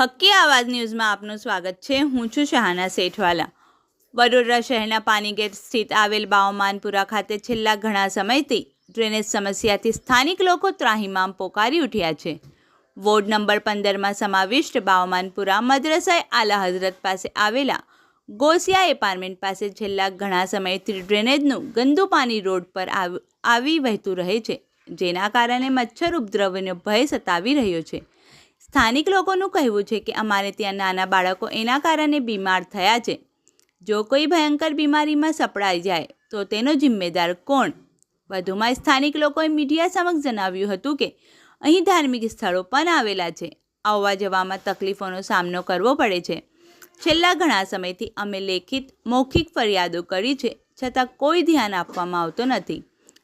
હક્કી આવાજ ન્યૂઝમાં આપનું સ્વાગત છે। હું છું શહાના સેઠવાલા। વડોદરા શહેરના પાનીગેટ સ્થિત આવેલ બાવમાનપુરા ખાતે છેલ્લા ઘણા સમયથી ડ્રેનેજ સમસ્યાથી સ્થાનિક લોકો ત્રાહિમામ પોકારી ઉઠ્યા છે। વોર્ડ નંબર 15માં સમાવિષ્ટ બાવમાનપુરા મદ્રસાએ આલા હઝરત પાસે આવેલા ગોસિયા એપાર્ટમેન્ટ પાસે છેલ્લા ઘણા સમયથી ડ્રેનેજનું ગંદુ પાણી રોડ પર આવી વહેતું રહે છે, જેના કારણે મચ્છર ઉપદ્રવનો ભય સતાવી રહ્યો છે। સ્થાનિક લોકોનું કહેવું છે કે અમારે ત્યાં નાના બાળકો એના કારણે બીમાર થયા છે। જો કોઈ ભયંકર બીમારીમાં સપડાઈ જાય તો તેનો જિમ્મેદાર કોણ? વધુમાં સ્થાનિક લોકોએ મીડિયા સમક્ષ જણાવ્યું હતું કે અહીં ધાર્મિક સ્થળો પણ આવેલા છે, આવવા જવામાં તકલીફોનો સામનો કરવો પડે છે। છેલ્લા ઘણા સમયથી અમે લેખિત મૌખિક ફરિયાદો કરી છે, છતાં કોઈ ધ્યાન આપવામાં આવતો નથી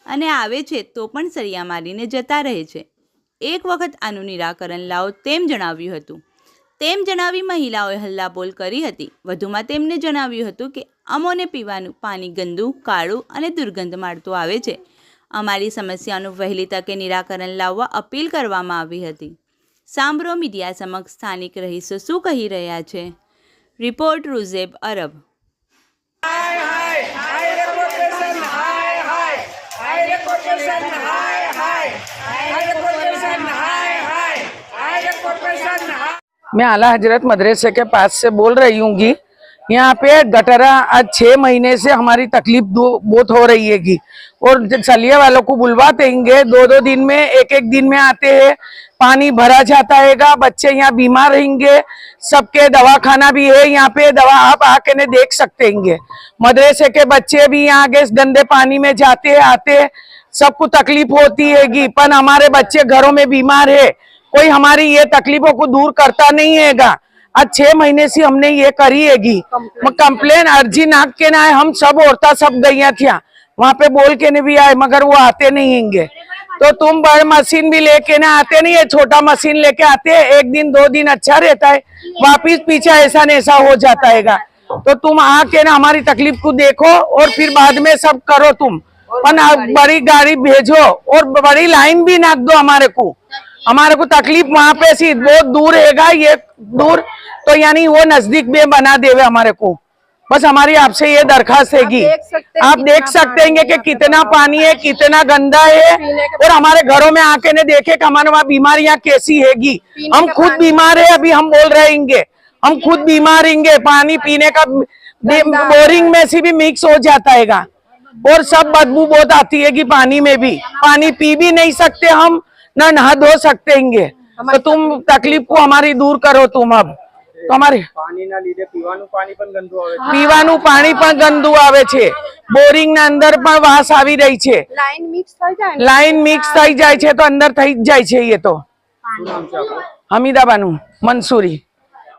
અને આવે છે તો પણ સળિયા મારીને જતા રહે છે। એક વખત આનું નિરાકરણ લાવો તેમ જણાવ્યું હતું। તેમ જણાવી મહિલાઓએ હલ્લાબોલ કરી હતી। વધુમાં તેમને જણાવ્યું હતું કે અમોને પીવાનું પાણી ગંદુ, કાળું અને દુર્ગંધ મારતું આવે છે। અમારી સમસ્યાનું વહેલી તકે નિરાકરણ લાવવા અપીલ કરવામાં આવી હતી। સાંભળો મીડિયા સમક્ષ સ્થાનિક રહીશો શું કહી રહ્યા છે। રિપોર્ટ રૂઝેબ અરબ। मैं आला हजरत मदरसे के पास से बोल रही हूँगी। यहाँ पे गटरा आज 6 महीने से हमारी तकलीफ बहुत हो रही हैगी और सलिया वालों को बुलवा देंगे, 2-2 दिन में 1-1 दिन में आते हैं, पानी भरा जाता हैगा, बच्चे यहाँ बीमार रहेंगे। सबके दवाखाना भी है यहाँ पे, दवा आप आके ने देख सकते हैं। मदरसे के बच्चे भी यहाँ के गंदे पानी में जाते आते, सबको तकलीफ होती हैगी, पर हमारे बच्चे घरों में बीमार है, कोई हमारी ये तकलीफों को दूर करता नहीं हैगा। आज 6 महीने से हमने ये करी हैगी कंप्लेन, अर्जी नाक के ना आए, हम सब औरता सब गई थी वहाँ पे बोल के नहीं भी आए, मगर वो आते नहीं हैंगे। तो तुम बड़े मशीन भी लेके ना आते नहीं है, छोटा मशीन लेके आते हैं, 1 दिन 2 दिन अच्छा रहता है, वापिस पीछे ऐसा न ऐसा हो जाता हैगा। तो तुम आके ना हमारी तकलीफ को देखो और फिर बाद में सब करो तुम, पर बड़ी गाड़ी भेजो और बड़ी लाइन भी नाक दो। हमारे को तकलीफ वहाँ पे सी बहुत दूर रहेगा, ये दूर तो यानी वो नजदीक में बना देवे हमारे को। बस हमारी आपसे ये दरखास्त हैगी। आप देख सकते हैं कि कितना पानी है, कितना गंदा है, और हमारे घरों में आके ने देखे कि हमारे वहाँ बीमारियां कैसी हैगी। हम खुद बीमार है, अभी हम बोल रहे हैं हम खुद बीमार रहेंगे। पानी पीने का बोरिंग में से भी मिक्स हो जाता हैगा और सब बदबू बहुत आती है कि पानी में भी, पानी पी भी नहीं सकते हम, ना नहा धो सकते हैं। तो तुम तकलीफ को हमारी दूर करो तुम। अब तो हमारे પાણીના લીધે પીવાનું પાણી પણ ગંદુ આવે છે, પીવાનું પાણી પણ ગંદુ આવે છે, બોરિંગ ના અંદર પણ વાસ આવી રહી છે, લાઈન મિક્સ થઈ જાય છે તો અંદર થઈ જ જાય છે। ये तो શું નામ છે આપનું? હમીદાબાનું મંસૂરી।